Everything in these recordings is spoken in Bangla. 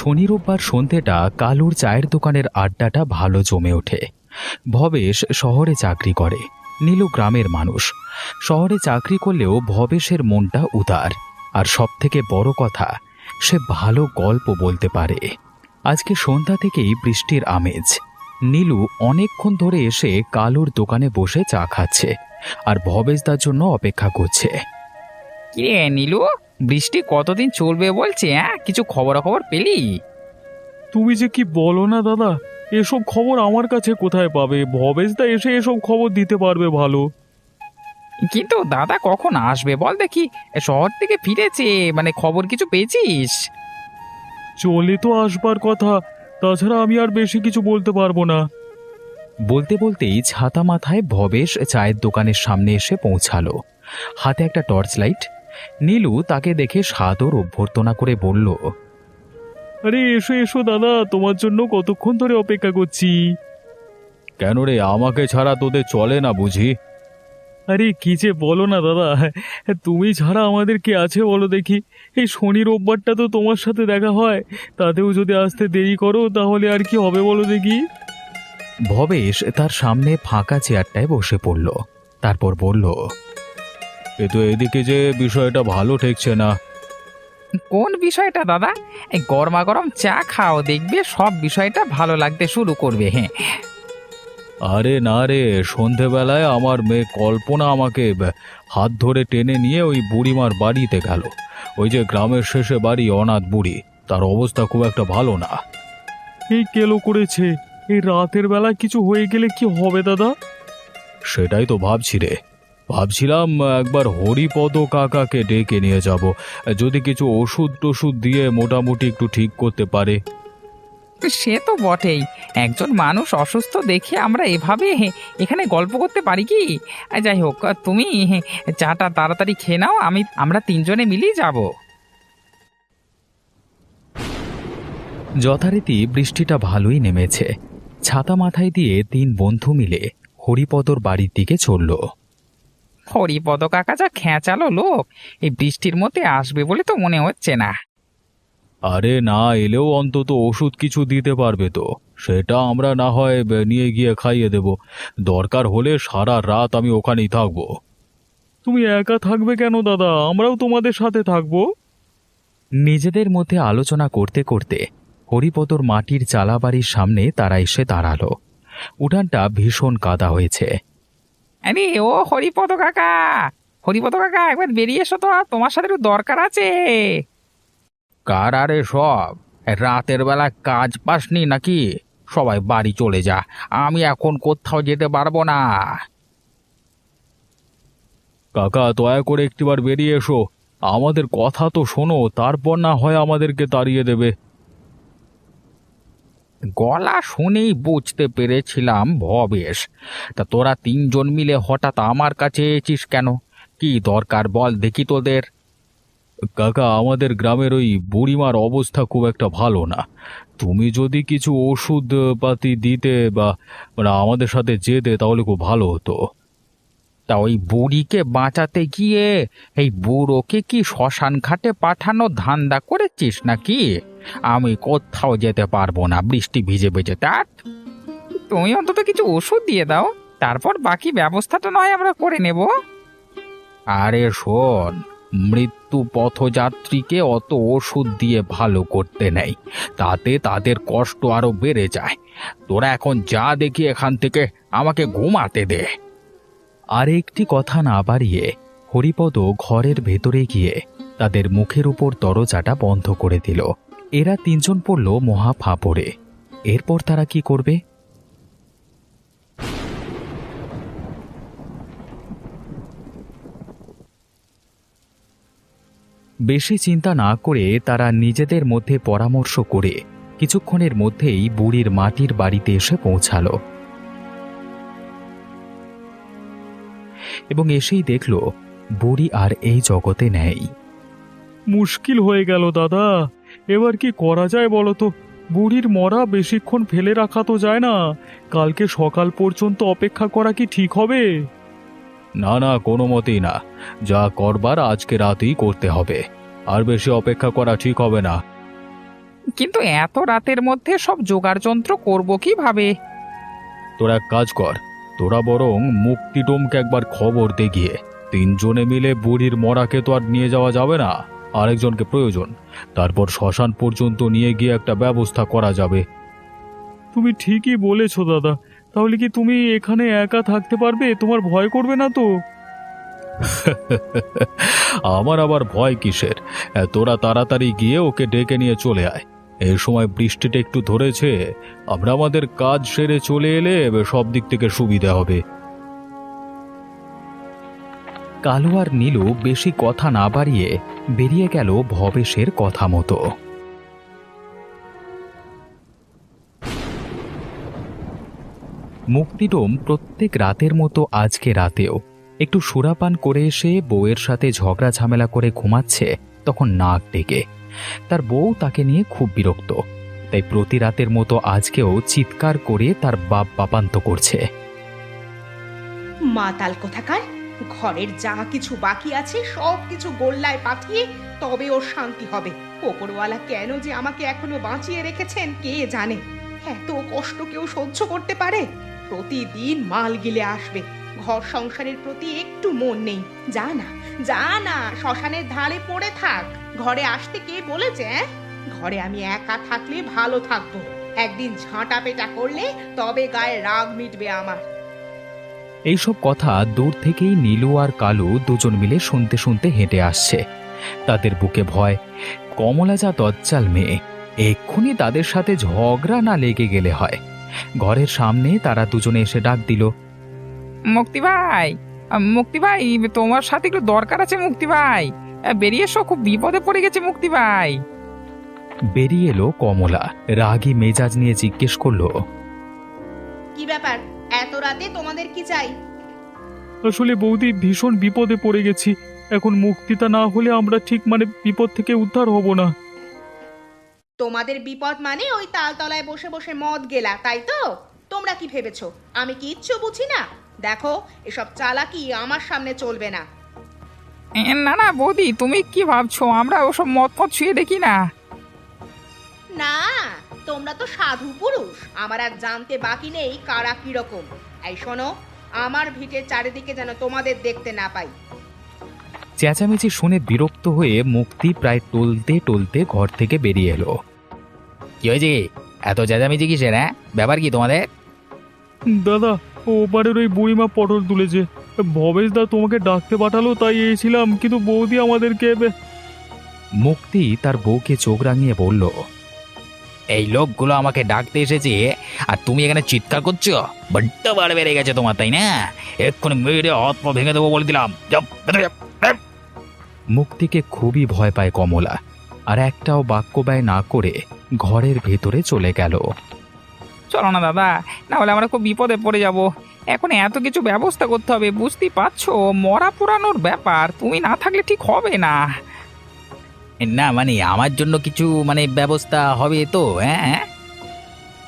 শনি রোববার সন্ধেটা কালুর চায়ের দোকানের আড্ডাটা ভালো জমে ওঠে। ভবেশ শহরে চাকরি করে, নীলু গ্রামের মানুষ। শহরে চাকরি করলেও ভবেশের মনটা উদার, আর সবথেকে বড় কথা, সে ভালো গল্প বলতে পারে। আজকে সন্ধ্যা থেকেই বৃষ্টির আমেজ। নীলু অনেকক্ষণ ধরে এসে কালুর দোকানে বসে চা খাচ্ছে আর ভবেশদার জন্য অপেক্ষা করছে। কিরে নীলু, বৃষ্টি কতদিন চলবে বলছে? কিছু খবরাখবর পেলি? তুমি যে কি বলো না দাদা, এসব খবর আমার কাছে কোথায় পাবে? ভবেশদা এসে এসব খবর দিতে পারবে ভালো। কিন্তু দাদা কখন আসবে বল দেখি? শহর থেকে ফিরেছে, মানে খবর কিছু পেয়েছিস? চলে তো আসবার কথা, তাছাড়া আমি আর বেশি কিছু বলতে পারবো না। বলতে বলতেই ছাতা মাথায় ভবেশ চায়ের দোকানের সামনে এসে পৌঁছালো, হাতে একটা টর্চ লাইট। নীলু তাকে দেখে সাদর অভ্যর্থনা করে বলল, আরে এসো এসো দাদা, তোমার জন্য কতক্ষণ ধরে অপেক্ষা করছি। কেন রে, আমাকে ছাড়া তোদের চলে না বুঝি? আরে কি যে বলো না দাদা, তুমি ছাড়া আমাদের কে আছে বলো দেখি? এই শনি রোববারটা তো তোমার সাথে দেখা হয়, তাতেও যদি আসতে দেরি করো তাহলে আর কি হবে বলো দেখি? ভবেশ তার সামনে ফাঁকা চেয়ারটায় বসে পড়ল, তারপর বলল, এ তো এদিকে যে বিষয়টা ভালো ঠেকছে না। কোন বিষয়টা দাদা? এই গরমা গরম চা খাও, দেখবে সব বিষয়টা ভালো লাগতে শুরু করবে। হ্যাঁ, আরে না রে, সন্ধেবেলায় আমার মেয়ে কল্পনা আমাকে হাত ধরে টেনে নিয়ে ওই বুড়িমার বাড়িতে গেল। ওই যে গ্রামের শেষে বাড়ি, অনাথ বুড়ি, তার অবস্থা খুব একটা ভালো না। এই কেলো করেছে, এই রাতের বেলা কিছু হয়ে গেলে কি হবে দাদা? সেটাই তো ভাবছি রে, ভাবছিলাম একবার হরিপদ কাকাকে ডেকে নিয়ে যাব, যদি কিছু ওষুধ টষুধ দিয়ে মোটামুটি একটু ঠিক করতে পারে। সে তো বটেই। একজন মানুষ অসুস্থ দেখে আমরা এভাবে এখানে গল্প করতে পারি কি? যাই হোক, তুমি চাটা তাড়াতাড়ি খেয়ে নাও, আমরা তিনজনে মিলেই যাব। যথারীতি বৃষ্টিটা ভালোই নেমেছে। ছাতা মাথায় দিয়ে তিন বন্ধু মিলে হরিপদর বাড়ির দিকে চলল। হরিপদ কাকা যা খেঁচালো লোক, এই বৃষ্টির মধ্যে আসবে বলে তো মনে হচ্ছে না। আরে না এলেও অন্তত ওষুধ কিছু দিতে পারবে তো, সেটা আমরা না হয় নিয়ে গিয়ে খাইয়ে দেব। দরকার হলে সারা রাত আমি ওখানেই থাকবো। তুমি একা থাকবে কেন দাদা? আমরাও তোমাদের সাথে থাকবো। নিজেদের মধ্যে আলোচনা করতে করতে হরিপদর মাটির চালা বাড়ির সামনে তারা এসে দাঁড়ালো। উঠানটা ভীষণ কাদা হয়েছে। আরে ও হরিপদ কাকা, হরিপদ কাকা একবার বেরিয়ে এসো তো, তোমার সাথে একটু দরকার আছে। কার আরে সব? রাতের বেলা কাজ পাসনি নাকি? সবাই বাড়ি চলে যা, আমি এখন কোথাও যেতে পারবো না। কাকা, দয়া করে একটিবার বেরিয়ে এসো, আমাদের কথা তো শোনো, তারপর না হয় আমাদেরকে তাড়িয়ে দেবে। গলা শুনেই বুঝতে পেরেছিলাম ভবেশ। তা তোরা তিনজন মিলে হঠাৎ আমার কাছে এসেছিস কেন? কি দরকার বল দেখি তোদের? কাকা, আমাদের গ্রামের ওই বুড়িমার অবস্থা খুব একটা ভালো না। তুমি যদি কিছু ওষুধ পাতি দিতে বা আমাদের সাথে যেতে তাহলে খুব ভালো হতো। তা ওই বুড়িকে বাঁচাতে গিয়ে এই বুড়োকে কি শ্মশান ঘাটে পাঠানো ধান্দা করেছিস নাকি? আমি কোথাও যেতে পারবো না বৃষ্টি ভিজে ভিজে। তার তুমি অন্তত কিছু ওষুধ দিয়ে দাও, তারপর বাকি ব্যবস্থাটা নয় আমরা করে নেব। আরে শোন, মৃত্যু পথযাত্রীকে অত ওষুধ দিয়ে ভালো করতে নেই, তাতে তাদের কষ্ট আরো বেড়ে যায়। তোরা এখন যা দেখি এখান থেকে, আমাকে ঘুমাতে দে। আর একটি কথা না বাড়িয়ে হরিপদ ঘরের ভেতরে গিয়ে তাদের মুখের উপর দরজাটা বন্ধ করে দিল। এরা তিনজন পড়ল মহা ফাঁপড়ে। এরপর তারা কি করবে? বেশি চিন্তা না করে তারা নিজেদের মধ্যে পরামর্শ করে কিছুক্ষণের মধ্যেই বুড়ির মাটির বাড়িতে এসে পৌঁছালো এবং এসেই দেখল বুড়ি আর এই জগতে নেই। মুশকিল হয়ে গেল দাদা, এবার কি করা যায় বলো তো? বুড়ির মরা বেশিক্ষণ ফেলে রাখা তো যায় না। কালকে সকাল পর্যন্ত অপেক্ষা করা কি ঠিক হবে? না না, কোনো মতেই না। যা করবার আজকে রাতেই করতে হবে, আর বেশি অপেক্ষা করা ঠিক হবে না। কিন্তু এত রাতের মধ্যে সব জোগাড় যন্ত্র করবো কিভাবে? তোরা এক কাজ কর, তোরা বরং মুক্তিডোমকে একবার খবর দে গিয়ে। তিনজনে মিলে বুড়ির মরাকে তো আর নিয়ে যাওয়া যাবে না, আরেকজনকে প্রয়োজন। তারপর শ্মশান পর্যন্ত নিয়ে গিয়ে একটা ব্যবস্থা করা যাবে। তুমি ঠিকই বলেছো দাদা। তাহলে কি তুমি এখানে একা থাকতে পারবে? তোমার ভয় করবে না তো? আমার আবার ভয় কিসের? তোরা তাড়াতাড়ি গিয়ে ওকে ডেকে নিয়ে চলে আয়। এই সময় বৃষ্টিটা একটু ধরেছে, আমরা আমাদের কাজ সেরে চলে এলে সব দিক থেকে সুবিধা হবে। কালু আর নীলু বেশি কথা না বাড়িয়ে বেরিয়ে গেল ভবেশের কথা মতো। মুক্তিডোম প্রত্যেক রাতের মতো আজকে রাতেও একটু সুরাপান করে এসে বউয়ের সাথে ঝগড়া ঝামেলা করে ঘুমাচ্ছে, তখন নাক ডেকে। তার বউ তাকে নিয়ে খুব বিরক্ত, তাই প্রতি রাতের মতো আজকেও চিৎকার করে তার বাপ বাপান্ত করছে। মাতাল কোথাকার! ঘরের যা কিছু বাকি আছে সব কিছু গোল্লায় পাঠিয়ে তবে ওর শান্তি হবে। ওপরওয়ালা কেন যে আমাকে এখনো বাঁচিয়ে রেখেছেন কে জানে। এত কষ্ট কেউ সহ্য করতে পারে? প্রতিদিন মাল গিলে আসবে, ঘর সংসারের প্রতি একটু মন নেই। যা না যা না, শ্মশানের ধারে পড়ে থাক। ঘরে আসতে কে বলেছে? ঘরে আমি একা থাকলে ভালো থাকবো, একদিন ঝাঁটা পেটা করলে তবে গায়ে রাগ মিটবে আমার। এইসব কথা দূর থেকেই নীলু আর কালু দুজন মিলে শুনতে শুনতে হেঁটে আসছে। তাদের বুকে ভয়। কমলা যা দজ্জাল মেয়ে, এক্ষুনি তাদের সাথে ঝগড়া না লেগে গেলে হয়। ঘরের সামনে তারা দুজনে এসে ডাক দিল, মুক্তি ভাই, মুক্তি ভাই, তোমার সাথে একটু দরকার আছে মুক্তি ভাই, বেরিয়ে এসো, খুব বিপদে পড়ে গেছে মুক্তি ভাই। বেরিয়ে এলো কমলা। রাগী মেজাজ নিয়ে জিজ্ঞেস করলো, কি ব্যাপার? এত রাতে তোমাদের কি চাই? আসলে বৌদি, ভীষণ বিপদে পড়ে গেছি। এখন মুক্তিটা না হলে আমরা ঠিক বিপদ থেকে উদ্ধার হব না। তোমাদের বিপদ মানে ওই তালতলায় বসে বসে মদ গেলা, তাই তো? তোমরা কি ভেবেছো আমি কিচ্ছু বুঝি না? দেখো, এসব চালাকি আমার সামনে চলবে না। না না বৌদি, তুমি কি ভাবছো? আমরা ওসব মদ ফদ ছুঁয়ে দেখি না। না, তোমরা তো সাধু পুরুষ, আমার আর জানতে বাকি নেই কারা কিরকম। এই শোনো, আমার ভিটের চারিদিকে যেন তোমাদের দেখতে না পাই। চেঁচামেচি শুনে বিরক্ত হয়ে মুক্তি প্রায় টলতে টলতে ঘর থেকে বেরিয়ে এলো। কি হয়েছে? এত চেঁচামেচি কিসের? ব্যাপার কি তোমাদের? দাদা, ওপারের ওই বুড়িমা পটল তুলেছে। ভবেশ দা তোমাকে ডাকতে পাঠালো, তাই এসেছিলাম, কিন্তু বৌদি আমাদেরকে। মুক্তি তার বউকে চোখ রাঙিয়ে বলল, এই লোকগুলো আমাকে ডাকতে এসেছে আর তুমি এখানে চিৎকার করছো? বড্ড বার বেড়ে গেছে তোমার, তাই না? এক্ষুনি মেরে হাত পা ভেঙে দেবো বলে দিলাম। যাও, ভেতরে যাও। মুক্তিকে খুবই ভয় পায় কমলা, আর একটাও বাক্য ব্যয় না করে ঘরের ভেতরে চলে গেল। চলো না দাদা, না হলে আমরা খুব বিপদে পড়ে যাব। এখন এত কিছু ব্যবস্থা করতে হবে, বুঝতেই পারছো, মরা পুরানোর ব্যাপার, তুমি না থাকলে ঠিক হবে না। না মানে আমার জন্য কিছু ব্যবস্থা হবে তো? হ্যাঁ,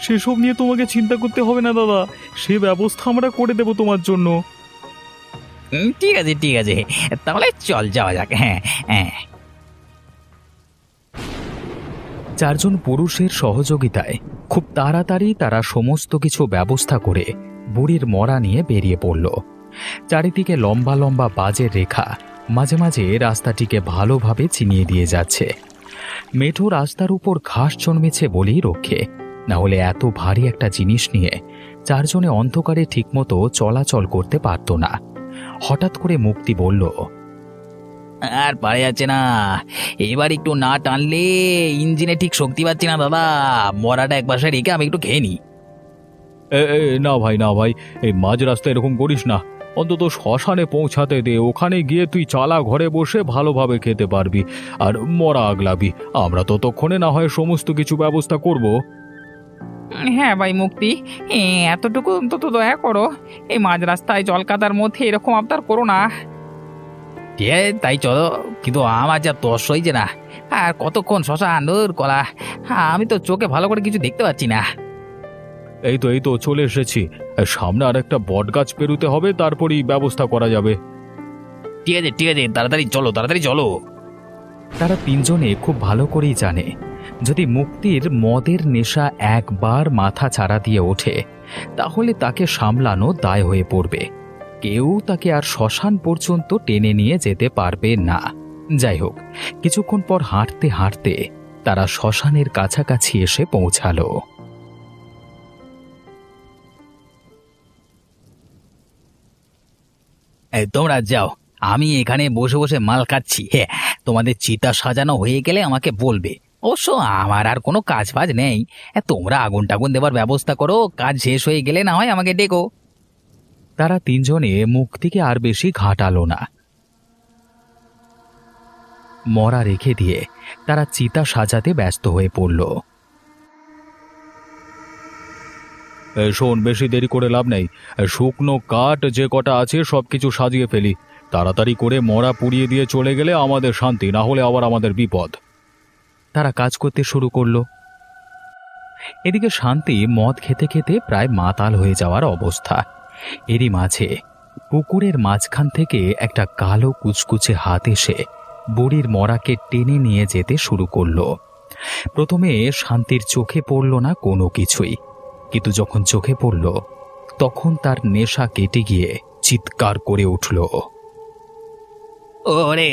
সেসব নিয়ে তোমাকে চিন্তা করতে হবে না দাদা, সে ব্যবস্থা আমরা করে দেব তোমার জন্য। ঠিক আছে ঠিক আছে, তাহলে চল যাওয়া যাক। হ্যাঁ হ্যাঁ। চারজন পুরুষের সহযোগিতায় খুব তাড়াতাড়ি তারা সমস্ত কিছু ব্যবস্থা করে বুড়ির মরা নিয়ে বেরিয়ে পড়ল। চারিদিকে লম্বা লম্বা বাজের রেখা মাঝে মাঝে রাস্তাটিকে ভালোভাবে চিনিয়ে দিয়ে যাচ্ছে। মেঠো রাস্তার উপর ঘাস জন্মেছে বলেই রক্ষে, না হলে এত ভারী একটা জিনিস নিয়ে চারজনে অন্ধকারে ঠিকমতো চলাচল করতে পারত না। হঠাৎ করে মুক্তি বলল, আর পারে যাচ্ছে না, এবার একটু না টানলে ইঞ্জিনে ঠিক শক্তি পাচ্ছি না দাদা। মরাটা এক পাশে রেখে আমি একটু খেয়ে নি। না ভাই না ভাই, এই মাঝ রাস্তায় এরকম করিস না, অন্তত শ্মশানে পৌঁছাতে দে, ওখানে গিয়ে তুই চালা ঘরে বসে ভালোভাবে খেতে পারবি আর মরা আগলাবি। আমরা ততক্ষণে না হয় সমস্ত কিছু ব্যবস্থা করব। হ্যাঁ ভাই মুক্তি, এতটুকু অন্তত দয়া করো, এই মাঝ রাস্তায় জলকাদার মধ্যে এরকম আবদার করো না। ঠিক আছে তাই চলো, কিন্তু আমার যা তস হয়েছে না, আর কতক্ষণ শ্মশান দূর কলা, আমি তো চোখে ভালো করে কিছু দেখতে পাচ্ছি না। এই তো চলে এসেছি, সামনে আর একটা বট গাছ পেরুতে হবে, তারপরই ব্যবস্থা করা যাবে। ঠিক আছে তাড়াতাড়ি চলো তাড়াতাড়ি চলো। তারা তিনজনে খুব ভালো করেই জানে যদি মুক্তির মদের নেশা একবার মাথা চাড়া দিয়ে ওঠে তাহলে তাকে সামলানো দায় হয়ে পড়বে। কেউ তাকে আর শ্মশান পর্যন্ত টেনে নিয়ে যেতে পারবে না। যাই হোক, কিছুক্ষণ পর হাঁটতে হাঁটতে তারা শ্মশানের কাছাকাছি এসে পৌঁছালো। তোমরা যাও, আমি এখানে বসে বসে মাল খাচ্ছি। হ্যাঁ, তোমাদের চিতা সাজানো হয়ে গেলে আমাকে বলবে। অবশ্য আমার আর কোনো কাজ ফাজ নেই। তোমরা আগুন টাগুন দেবার ব্যবস্থা করো, কাজ শেষ হয়ে গেলে না হয় আমাকে ডেকো। তারা তিনজনে মুক্তিকে আর বেশি ঘাটালো না। মরা রেখে দিয়ে তারা চিতা সাজাতে ব্যস্ত হয়ে পড়ল। শোন, বেশি দেরি করে লাভ নেই। শুকনো কাঠ যে কটা আছে সবকিছু সাজিয়ে ফেলি। তাড়াতাড়ি করে মরা পুড়িয়ে দিয়ে চলে গেলে আমাদের শান্তি, না হলে আবার আমাদের বিপদ। তারা কাজ করতে শুরু করলো। এদিকে শান্তি মদ খেতে খেতে প্রায় মাতাল হয়ে যাওয়ার অবস্থা। এরই মাঝে পুকুরের মাঝখান থেকে একটা কালো কুচকুচে হাত এসে বুড়ির মরাকে টেনে নিয়ে যেতে শুরু করলো। প্রথমে শান্তির চোখে পড়ল না কোনো কিছুই, কিন্তু যখন চোখে পড়ল তখন তার নেশা কেটে গিয়ে চিৎকার করে উঠল। ওরে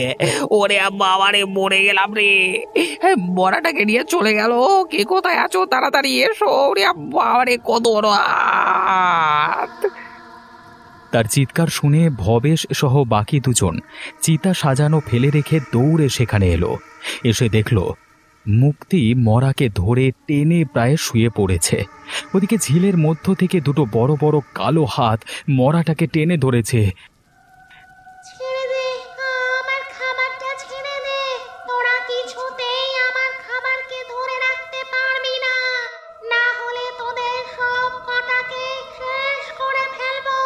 ওরে বাবারে, মরে গেলাম রে! মরাটাকে নিয়ে চলে গেল। কে কোথায় আছো? তাড়াতাড়ি এসো! ওরে বাবারে, কত বড় হাত! তার চিৎকার শুনে ভবেশ সহ বাকি দুজন চিতা সাজানো ফেলে রেখে দৌড়ে সেখানে এলো। এসে দেখল মুক্তি মরাকে ধরে টেনে প্রায় শুয়ে পড়েছে। ওদিকে ঝিলের মধ্য থেকে দুটো বড় বড় কালো হাত মরাটাকে টেনে ধরেছে। ছেড়ে দে, আমার খাবারটা ছেড়ে দে। তোরা কিছুতেই আমার খাবারকে ধরে রাখতে পারবি না, না হলে তোদের সব কটাকে শেষ করে ফেলবো।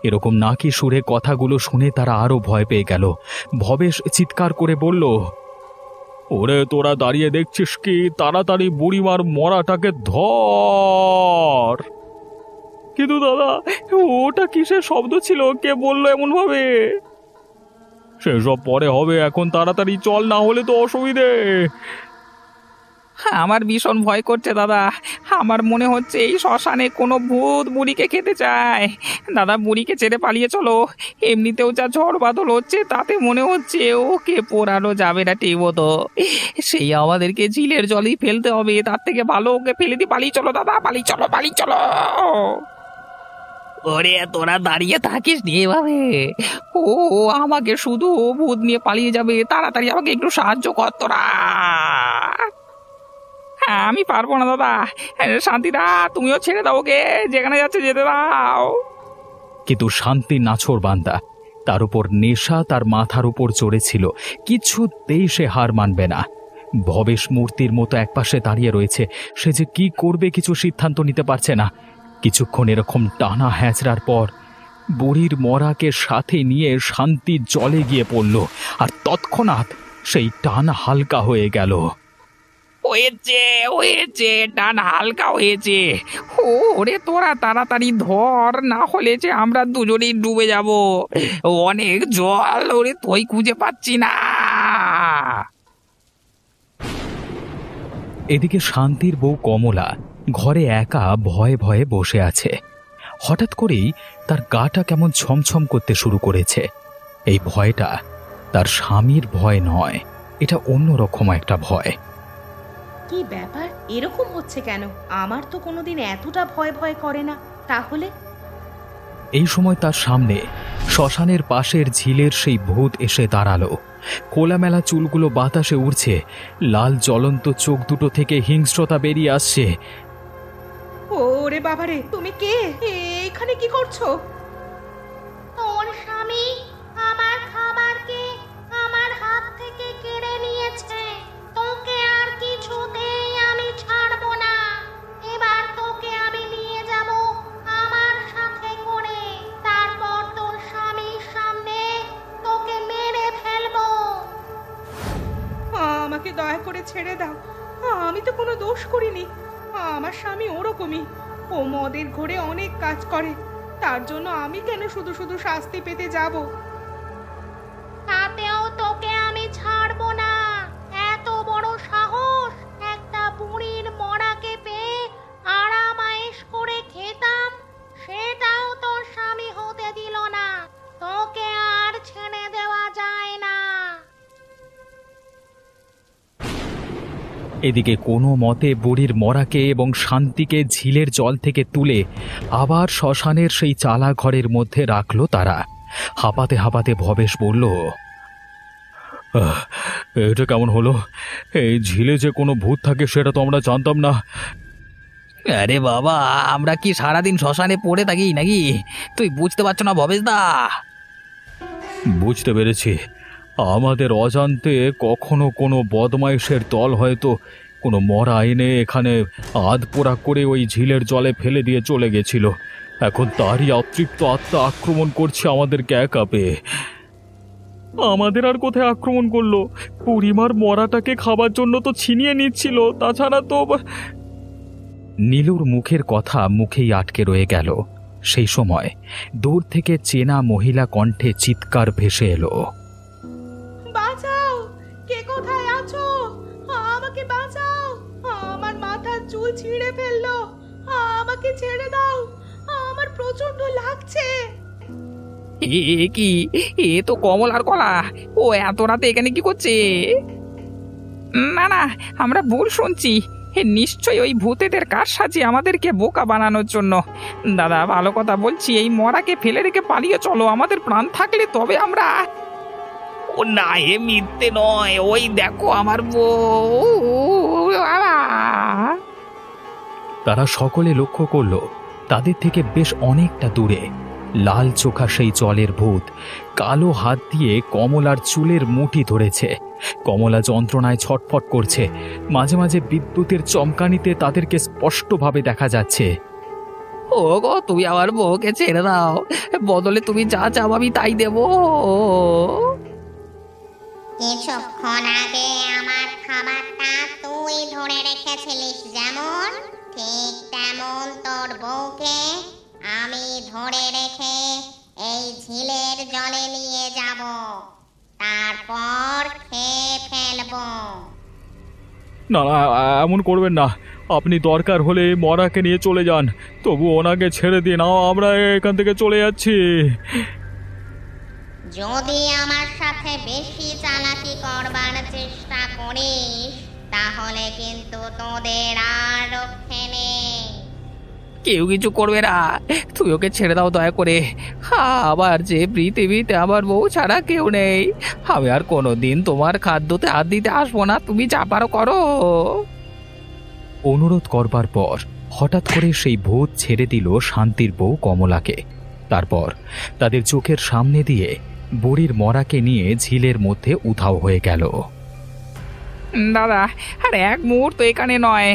এরকম নাকি সুরে কথাগুলো শুনে তারা আরো ভয় পেয়ে গেল। ভবেশ চিৎকার করে বলল, ওরে, তোরা দাঁড়িয়ে দেখছিস কি? তাড়াতাড়ি বুড়িমার মরাটাকে ধর। কিন্তু দাদা, ওটা কিসের শব্দ ছিল? কে বললো এমন ভাবে? সেসব পরে হবে, এখন তাড়াতাড়ি চল, না হলে তো অসুবিধে। আমার ভীষণ ভয় করছে দাদা। আমার মনে হচ্ছে এই শ্মশানে কোনো ভূত বুড়িকে খেতে চায়। দাদা, বুড়িকে ছেড়ে পালিয়ে চলো। এমনিতেও যা ঝড় বাদল হচ্ছে তাতে মনে হচ্ছে ওকে পোড়ানো যাবে না ঠিক মতো। সেই আমাদেরকে ঝিলের জলেই ফেলতে হবে। তার থেকে ভালো ওকে ফেলে দিয়ে পালিয়ে চলো দাদা, পালিয়ে চলো, পালিয়ে চলো। ওরে, তোরা দাঁড়িয়ে থাকিস নি এভাবে। ও আমাকে শুধু ভূত নিয়ে পালিয়ে যাবে। তাড়াতাড়ি আমাকে একটু সাহায্য কর তোরা। হ্যাঁ, আমি পারবো না দাদা। শান্তিদা, তুমিও ছেড়ে দাও ওকে, যেখানে যাচ্ছে যেতে দাও। কিন্তু শান্তি নাছোড়বান্দা, তার উপর নেশা তার মাথার উপর চড়েছিল। কিছুতেই সে হার মানবে না। ভবেশ মূর্তির মতো একপাশে দাঁড়িয়ে রয়েছে। সে যে কি করবে কিছু সিদ্ধান্ত নিতে পারছে না। কিছুক্ষণ এরকম টানা হ্যাঁচড়ার পর বুড়ির মরাকে সাথে নিয়ে শান্তি জলে গিয়ে পড়ল, আর তৎক্ষণাৎ সেই টান হালকা হয়ে গেল। হয়েছে হয়েছে, টান হালকা হয়েছে। ওরে, তোরা তাড়াতাড়ি ধর, না হলে যে আমরা দুজনেই ডুবে যাব। অনেক জল, ওরে তুই খুঁজে পাচ্ছি না। এদিকে শান্তির বউ কমলা ঘরে একা ভয়ে ভয়ে বসে আছে। হঠাৎ করেই তার গাটা কেমন ছমছম করতে শুরু করেছে। এই ভয়টা তার স্বামীর ভয় নয়, এটা অন্যরকম একটা ভয়। কি ব্যাপার, এরকম হচ্ছে কেন? আমার তো কোনোদিন এতটা ভয় ভয় করে না। তাহলে এই সময় তার সামনে শ্মশানের পাশের ঝিলের সেই ভূত এসে দাঁড়ালো। খোলামেলা চুলগুলো বাতাসে উড়ছে, লাল জ্বলন্ত চোখ দুটো থেকে হিংস্রতা বেরিয়ে আসছে। ওরে বাবারে, তুমি কে? এখানে কি করছো? তোর স্বামী আমার খাবারকে আমার হাত থেকে কেড়ে নিয়েছে। তোকে আর কিছুতেই আমি ছাড়বো না। এবার তোকে আমি নিয়ে যাব আমার সাথে করে। তারপর তোর স্বামীর সামনে তোকে মেরে ফেলবো। আমাকে দয়া করে ছেড়ে দাও। আমি তো কোনো দোষ করিনি। আমার স্বামী ওরকমই, ও মদের ঘোরে অনেক কাজ করে। তার জন্য আমি কেন শুধু শুধু শাস্তি পেতে যাব? তাতেও তোকে আমি ছাড়বো না। এত বড় সাহস এদিকে কোনো মতে বুড়ির মরাকে এবং শান্তিকে ঝিলের জল থেকে তুলে আবার শ্মশানের সেই চালা ঘরের মধ্যে রাখলো তারা। হাঁপাতে হাঁপাতে ভবেশ বলল, এটা কেমন হলো? এই ঝিলে যে কোনো ভূত থাকে সেটা তো আমরা জানতাম না। আরে বাবা, আমরা কি সারাদিন শ্মশানে পড়ে থাকি নাকি? তুই বুঝতে পারছো না ভবেশ দা? বুঝতে পেরেছি, আমাদের অজান্তে কখনো কোনো বদমাইশের দল হয়তো কোনো মরা এনে এখানে আধপোড়া করে ওই ঝিলের জলে ফেলে দিয়ে চলে গেছিল। এখন তারই অতৃপ্ত আত্মা আক্রমণ করছে আমাদেরকে একা পেয়ে। আমাদের আর কোথায় আক্রমণ করলো? পরিমার মরাটাকে খাবার জন্য তো ছিনিয়ে নিচ্ছিল, তাছাড়া তো। নীলুর মুখের কথা মুখেই আটকে রয়ে গেল। সেই সময় দূর থেকে চেনা মহিলা কণ্ঠে চিৎকার ভেসে এলো, বাঁচাও, কে কোথায় আছো? আমাকে বাঁচাও, আমার মাথার চুল ছিঁড়ে ফেললো, আমাকে ছেড়ে দাও, আমার প্রচন্ড লাগছে। এ কি? এ তো কমলার গলা। ও এত রাতে এখানে কি করছে? না না, আমরা ভুল শুনছি। নিশ্চয়ই ওই ভূতেদের কাজ সাজিয়ে আমাদেরকে বোকা বানানোর জন্য। দাদা, ভালো কথা বলছি, এই মরাকে ফেলে রেখে পালিয়ে চলো। আমাদের প্রাণ থাকলে তবে আমরা। ও না, এ মিথ্যে নয়। ওই দেখো আমার বউ। তারা সকলে লক্ষ্য করল তাদের থেকে বেশ অনেকটা দূরে লাল চোখা সেই জলের ভূত কালো হাত দিয়ে কমলার চুলের মুঠি ধরেছে। কমলা যন্ত্রণায় ছটফট করছে, মাঝে মাঝে বিদ্যুতের চমকানিতে তাদেরকে স্পষ্টভাবে দেখা যাচ্ছে। ও গো, তুমি আমার বউকে ছেড়ে দাও, বদলে তুমি যা চাও আমি তাই দেবো। কিছুক্ষণ আগে আমার খাবারটা তুই ধরে রেখেছিলিস যেমন, ঠিক তেমন তোর বউকে আমি ধরে রেখে এই ঝিলের জলে নিয়ে যাব, তারপর খেয়ে ফেলবো। না না, এমন করবেন না। আপনি দরকার হলে মরাকে নিয়ে চলে যান, তবু ওনাকে ছেড়ে দিন। আমরা এখান থেকে চলে যাচ্ছি। যদি আমার সাথে বেশি চালাকি করবার চেষ্টা করিস তাহলে কিন্তু তোদের আর রক্ষে নেই। কেউ কিছু করবে না, তুই ওকে ছেড়ে দাও দয়া করে। আবার যে পৃথিবীতে আমার বউ ছাড়া কেউ নেই। আমি আর কোনোদিন তোমার খাদ্যতে হাত দিতে আসবো না, তুমি যা পারো করো। অনুরোধ করবার পর হঠাৎ করে সেই ভূত ছেড়ে দিল শান্তির বউ কমলাকে। তারপর তাদের চোখের সামনে দিয়ে বুড়ির মরাকে নিয়ে ঝিলের মধ্যে উধাও হয়ে গেল। দাদা, আর এক মুহূর্ত এখানে নয়।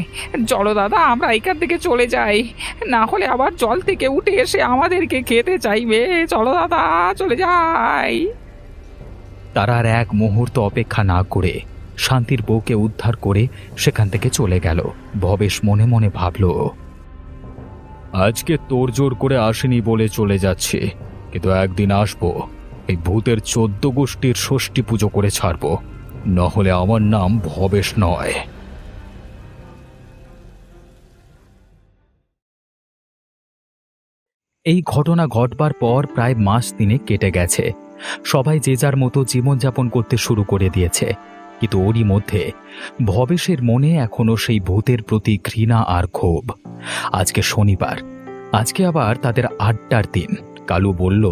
চলো দাদা, আমরা এখান থেকে চলে যাই, না হলে আবার জল থেকে উঠে এসে আমাদেরকে খেতে চাইবে। চলো দাদা, চলে যাই। তারা আর এক মুহূর্ত অপেক্ষা না করে শান্তির বউকে উদ্ধার করে সেখান থেকে চলে গেল। ভবেশ মনে মনে ভাবল, আজকে তোড়জোড় করে আসেনি বলে চলে যাচ্ছে, কিন্তু একদিন আসবো, এই ভূতের 14 গোষ্ঠীর ষষ্ঠী পুজো করে ছাড়বো, নহলে আমার নাম ভবেশ নয়। এই ঘটনা ঘটবার পর প্রায় মাস 3 কেটে গেছে। সবাই যে যার মতো জীবনযাপন করতে শুরু করে দিয়েছে, কিন্তু ওরই মধ্যে ভবেশের মনে এখনো সেই ভূতের প্রতি ঘৃণা আর ক্ষোভ। আজকে শনিবার, আজকে আবার তাদের আড্ডার দিন। কালু বলল,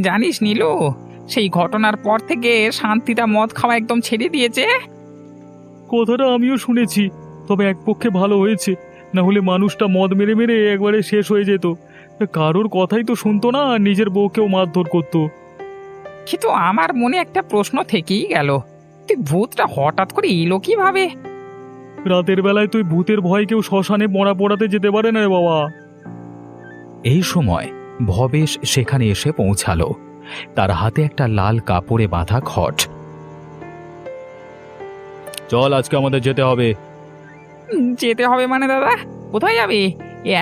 জানিস নীলু, সেই ঘটনার পর থেকে শান্তিটা মদ খাওয়া একদম ছেড়ে দিয়েছে। কথাটা আমিও শুনেছি, তবে এক পক্ষে ভালো হয়েছে, না হলে মানুষটা মদ মেরে মেরে একবারে শেষ হয়ে যেত। কারোর কথাই তো শুনতো না, নিজের বউকেও মারধর করতো। কিন্তু আমার মনে একটা প্রশ্ন থেকেই গেল, তুই ভূতটা হঠাৎ করে এলো কিভাবে? রাতের বেলায় তুই ভূতের ভয় কেউ শ্মশানে মরা পোড়াতে যেতে পারে না রে বাবা। এই সময় ভবেশ সেখানে এসে পৌঁছালো। তার হাতে একটা লাল কাপড়ে বাঁধা খট। চল, আজকে আমাদের যেতে হবে। যেতে হবে মানে দাদা? কোথায় যাবে?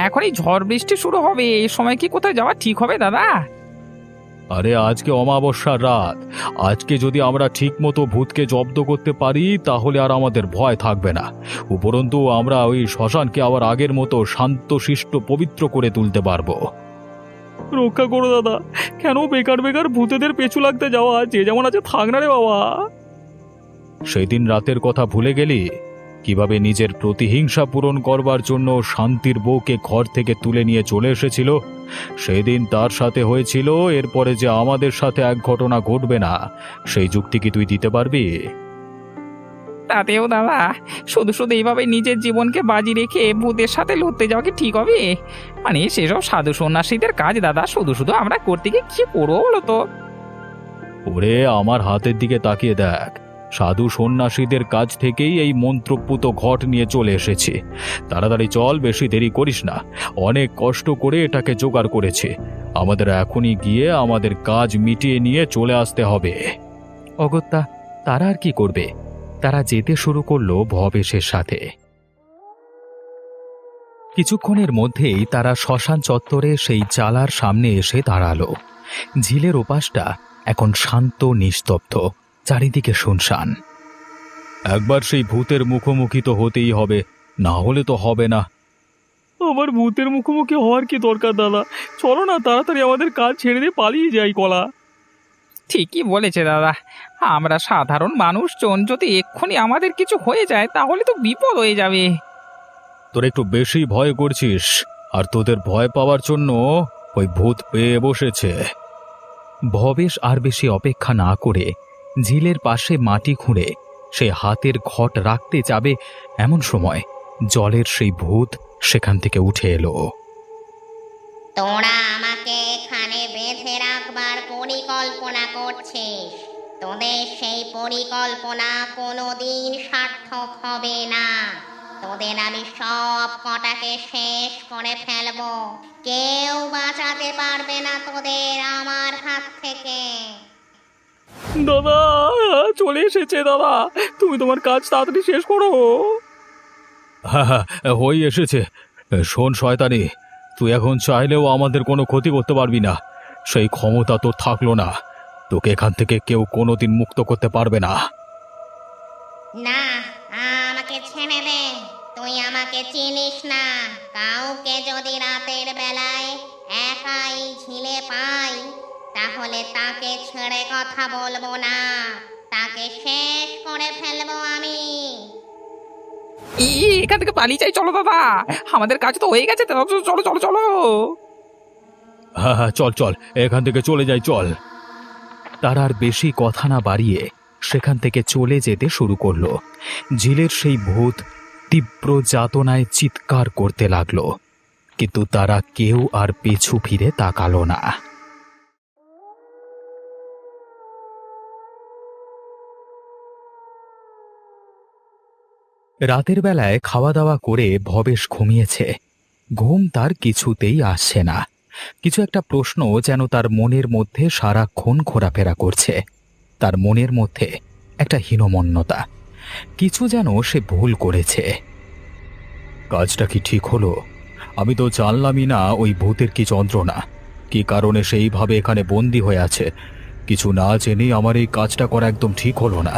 এখনই ঝড় বৃষ্টি শুরু হবে, এই সময় কি কোথায় যাওয়া ঠিক হবে দাদা? আরে আজকে অমাবস্যার রাত, আজকে যদি আমরা ঠিক মতো ভূতকে জব্দ করতে পারি তাহলে আর আমাদের ভয় থাকবে না। উপরন্তু আমরা ওই শ্মশানকে আবার আগের মতো শান্তশিষ্ট পবিত্র করে তুলতে পারবো। রক্ষা করো দাদা, কেন বেকার বেকার ভূতেদের পেছু লাগতে যাওয়া? যে যেমন আছে থাক না রে বাবা। সেদিন রাতের কথা ভুলে গেলি? কিভাবে নিজের প্রতিহিংসা পূরণ করবার জন্য শান্তির বউকে ঘর থেকে তুলে নিয়ে চলে এসেছিল। সেদিন তার সাথে হয়েছিল, এরপরে যে আমাদের সাথে এক ঘটনা ঘটবে না, সেই যুক্তি কি তুই দিতে পারবি? তাতেও দাদা শুধু শুধু এইভাবে নিজের জীবনকে বাজি রেখে ভূতের সাথে লড়তে যাওয়া কি ঠিক হবে? মানে সেসব সাধু সন্ন্যাসীদের কাজ দাদা, শুধু শুধু আমরা করতে গিয়ে কি করবো বলো তো? ওরে, আমার হাতের দিকে তাকিয়ে দেখ। সাধু সন্ন্যাসীদের কাজ থেকেই এই মন্ত্রপুত ঘট নিয়ে চলে এসেছি। তাড়াতাড়ি চল, বেশি দেরি করিস না। অনেক কষ্ট করে এটাকে জোগাড় করেছি। আমাদের এখনই গিয়ে আমাদের কাজ মিটিয়ে নিয়ে চলে আসতে হবে। অগত্যা তারা আর কি করবে? তারা যেতে শুরু করলো ভবেশের সাথে। কিছুক্ষণের মধ্যেই তারা শ্মশান চত্বরে সেই চালার সামনে এসে দাঁড়ালো। ঝিলের ওপাশটা এখন শান্ত নিস্তব্ধ, চারিদিকে শুনশান। একবার সেই ভূতের মুখোমুখি তো হতেই হবে, না হলে তো হবে না। আমার ভূতের মুখোমুখি হওয়ার কি দরকার দাদা? চলো না, তাড়াতাড়ি আমাদের কাজ ছেড়ে দিয়ে পালিয়ে যাই কলা। ঠিকই বলেছে দাদা, আমরা সাধারণ মানুষজন, যদি এক্ষুনি আমাদের কিছু হয়ে যায় তাহলে তো বিপদ হয়ে যাবে। তোর একটু বেশি ভয় করছিস, আর তোদের ভয় পাওয়ার জন্য ওই ভূত পেয়ে বসেছে। ভবেশ আর বেশি অপেক্ষা না করে ঝিলের পাশে মাটি খুঁড়ে সে হাতের ঘট রাখতে যাবে, এমন সময় জলের সেই ভূত সেখান থেকে উঠে এলো। তোরা আমাকে এখানে বেঁধে রাখবার পরিকল্পনা করছিস। তোদের সেই পরিকল্পনা কোনোদিন সার্থক হবে না। তোদের আমি সব কটাকে শেষ করে ফেলবো। কেউ বাঁচাতে পারবে না তোদের আমার হাত থেকে। দাদা চলে এসেছে। দাদা, তুমি তোমার কাজ তাড়াতাড়ি শেষ করো। হ্যাঁ হ্যাঁ, হয়ে এসেছে। শোন শয়তানি, তুই এখন চাইলেও আমাদের কোনো ক্ষতি করতে পারবি না। সেই ক্ষমতা তোর থাকলো না। তোকে এখান থেকে কেউ কোনোদিন মুক্ত করতে পারবে না। না, আমাকে ছেড়ে দে। তুই আমাকে চিনিস না। কাউকে যদি রাতের বেলায় একাই ঝিলে পাই, তাহলে তাকে ছেড়ে কথা বলবো না। তাকে শেষ করে ফেলবো আমি। এখান থেকে পালিয়ে যাই, চলো দাদা, আমাদের কাজ তো হয়ে গেছে। চলো চলো চলো চলো। হ্যাঁ হ্যাঁ, চল চল, এখান থেকে চলে যাই, চল। তারা আর বেশি কথা না বাড়িয়ে সেখান থেকে চলে যেতে শুরু করলো। ঝিলের সেই ভূত তীব্র যাতনায় চিৎকার করতে লাগলো, কিন্তু তারা কেউ আর পিছু ফিরে তাকালো না। রাতের বেলায় খাওয়া দাওয়া করে ভবেশ ঘুমিয়েছে। ঘুম তার কিছুতেই আসছে না। কিছু একটা প্রশ্ন যেন তার মনের মধ্যে সারাক্ষণ ঘোরাফেরা করছে। তার মনের মধ্যে একটা হীনমন্যতা, কিছু যেন সে ভুল করেছে। কাজটা কি ঠিক হলো? আমি তো জানলামই না ওই ভূতের কি যন্ত্রণা, কি কারণে সেইভাবে এখানে বন্দি হয়ে আছে। কিছু না জেনে আমার এই কাজটা করা একদম ঠিক হলো না।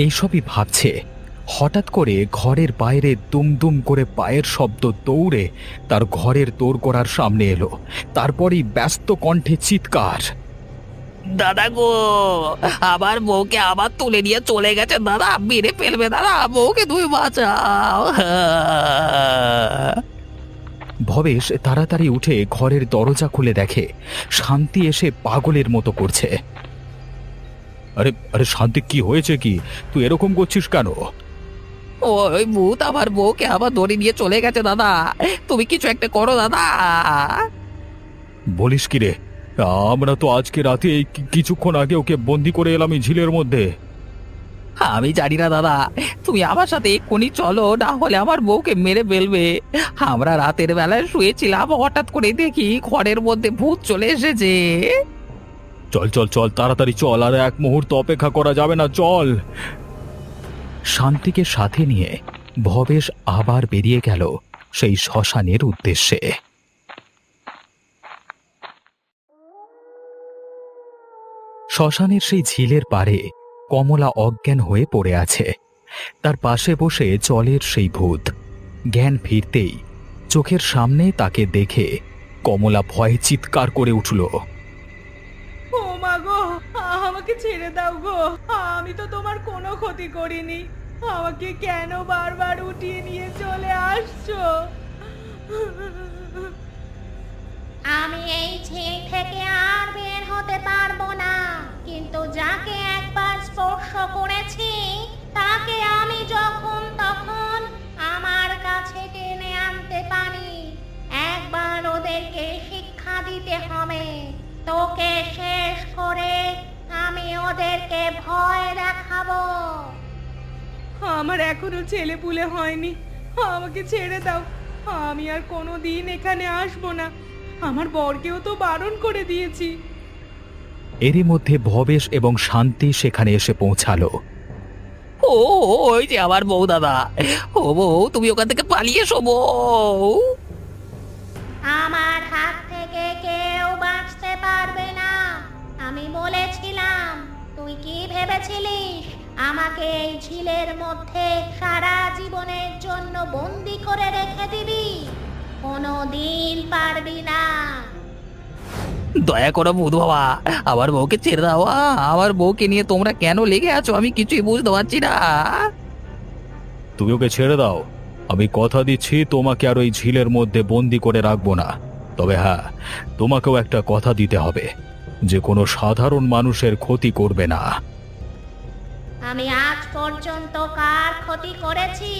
এইসবই ভাবছে, হঠাৎ করে ঘরের বাইরে দুমদুম করে পায়ের শব্দ দৌড়ে তার ঘরের দোরগোড়ার সামনে এলো। তারপরই ব্যস্ত কণ্ঠে চিৎকার, দাদা গো, আবার বউকে আবার তুলে নিয়ে চলে গেছে দাদা, মেরে ফেলবে দাদা, বউকে তুমি বাঁচাও। ভবেশ তাড়াতাড়ি উঠে ঘরের দরজা খুলে দেখে শান্তি এসে পাগলের মতো করছে। আরে আরে শান্তি, কি হয়েছে? কি তুই এরকম করছিস কেন? ওই ভূত আমার বউকে আবার ধরে নিয়ে চলে গেছে দাদা, তুমি কিছু একটা করো দাদা। বলিস কি রে? আমরা তো আজকে রাতে এই কিছুক্ষণ আগে ওকে বন্দি করে এলাম এই ঝিলের মধ্যে। আমি জানি না দাদা, তুমি আমার সাথে এক্ষুনি চলো, না হলে আমার বউকে মেরে ফেলবে। আমরা রাতের বেলায় শুয়েছিলাম, হঠাৎ করে দেখি ঘরের মধ্যে ভূত চলে এসেছে। চল চল চল, তাড়াতাড়ি চল, আর এক মুহূর্ত অপেক্ষা করা যাবে না, চল। শান্তিকে সাথে নিয়ে ভবেশ আবার বেরিয়ে গেল সেই শ্মশানের উদ্দেশ্যে। শ্মশানের সেই ঝিলের পাড়ে কমলা অজ্ঞান হয়ে পড়ে আছে। তার পাশে বসে জলের সেই ভূত। জ্ঞান ফিরতেই চোখের সামনে তাকে দেখে কমলা ভয়ে চিৎকার করে উঠল। ও মা গো, আমাকে ছেড়ে দাও গো, আমি তো তোমার কোনো ক্ষতি করিনি। আমাকে কেন বারবার উঠিয়ে নিয়ে চলে আসছো? আমি এই ঝিল থেকে আর বের হতে পারবো না, কিন্তু যাকে একবার স্পর্শ করেছি তাকে আমি যখন তখন আমার কাছে টেনে আনতে পারি। একবার ওদেরকে শিক্ষা দিতে হবে। তোকে শেষ করে আমি ওদেরকে ভয় দেখাবো। আমার এখনো ছেলে পুলে হয়নি, আমাকে ছেড়ে দাও। আমি আর কোনো দিন এখানে আসবো না। আমার বরকেও তো বারণ করে দিয়েছি। এরই মধ্যে ভবেশ এবং শান্তি সেখানে এসে পৌঁছালো। ও ওই যে আমার বউ দাদা। ও বউ, তুমি ওখান থেকে পালিয়ে এসো বউ। আমার হাত থেকে কেউ বাঁচতে পারবে না। আমি বলেছিলাম, তুই কি ভেবেছিলিস আমাকে এই ঝিলের মধ্যে সারা জীবনের জন্য বন্দি করে রেখে দিবি? কোনো দিন পারবি না। দয়া করো বুধ বাবা, আমার বউকে ছেড়ে দাও। আমার বউকে নিয়ে তোমরা কেন লেগে আছো আমি কিছুই বুঝতে পারছি না। তুমি ওকে ছেড়ে দাও। আমি কথা দিচ্ছি তোমাকে আর ওই ঝিলের মধ্যে বন্দি করে রাখবো না। তবে হ্যাঁ, তোমাকেও একটা কথা দিতে হবে যে কোনো সাধারণ মানুষের ক্ষতি করবে না। আমি আজ পর্যন্ত কার ক্ষতি করেছি?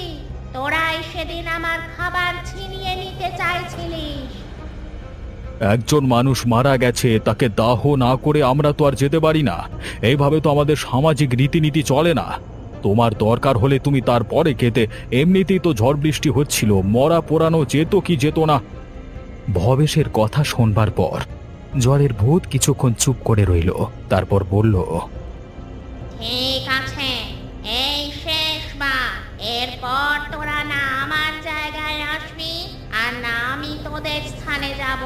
তোরাই সেদিন আমার খাবার ছিনিয়ে নিতে চাইছিলিস। একজন মানুষ মারা গেছে, তাকে দাহ না করে আমরা তো আর যেতে পারি না। এইভাবে তো আমাদের সামাজিক রীতিনীতি চলে না। তোমার দরকার হলে তুমি তারপরে খেতে। এমনিতেই তো ঝড় বৃষ্টি হচ্ছিল, মরা পোড়ানো যেত কি যেত না। ভবেশের কথা শোনবার পর জ্বরের ভূত কিছুক্ষণ চুপ করে রইল, তারপর বলল, ঠিক আছে, এই শেষবার। এরপর তোরা না আমার জায়গায় আসবি আর না আমি তোদের স্থানে যাব।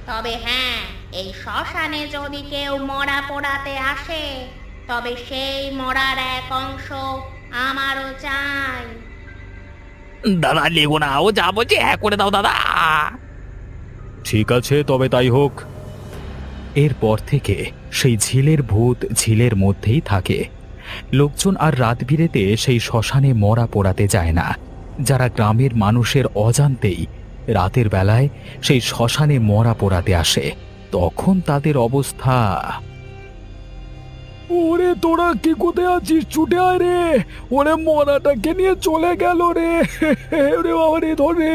তবে হ্যাঁ, এই শ্মশানে যদি কেউ মরা পোড়াতে আসে তবে সেই মরার এক অংশ আমারও চাই। দাদা লেগো না, ও যা বলছে হ্যাঁ করে দাও দাদা। ঠিক আছে, তবে তাই হোক। এরপর থেকে সেই ঝিলের ভূত ঝিলের মধ্যেই থাকে। লোকজন আর রাত বিরেতে সেই শ্মশানে মরা পোড়াতে যায় না। যারা গ্রামের মানুষের অজান্তেই রাতের বেলায় সেই শ্মশানে মরা পোড়াতে আসে, তখন তাদের অবস্থা। ওরে তোরা কি কোথায় আছিস? ছুটে আয় রে! ওরে মরাটাকে নিয়ে চলে গেল রে! ওরে বাবা রে, ধরে!